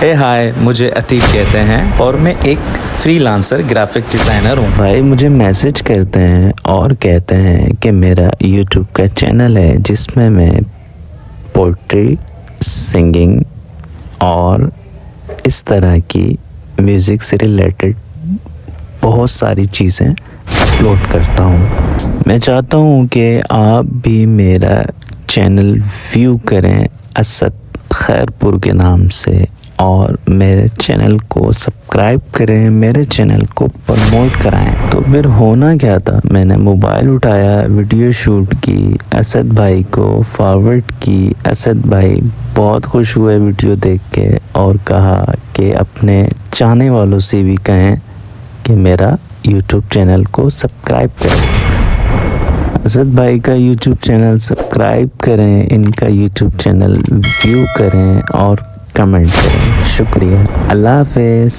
हे हाय, मुझे अतीक कहते हैं और मैं एक फ्रीलांसर ग्राफिक डिज़ाइनर हूँ। भाई मुझे मैसेज करते हैं और कहते हैं कि मेरा यूट्यूब का चैनल है जिसमें मैं पोइट्री, सिंगिंग और इस तरह की म्यूज़िक से रिलेटेड बहुत सारी चीज़ें अपलोड करता हूँ। मैं चाहता हूँ कि आप भी मेरा चैनल व्यू करें असद खैरपुर के नाम से और मेरे चैनल को सब्सक्राइब करें, मेरे चैनल को प्रमोट कराएं। तो फिर होना क्या था, मैंने मोबाइल उठाया, वीडियो शूट की, असद भाई को फॉरवर्ड की। असद भाई बहुत खुश हुए वीडियो देख के और कहा कि अपने चाहने वालों से भी कहें कि मेरा यूट्यूब चैनल को सब्सक्राइब करें। असद भाई का यूट्यूब चैनल सब्सक्राइब करें, इनका यूट्यूब चैनल व्यू करें और कमेंट करें। शुक्रिया, अल्लाह हाफिज़।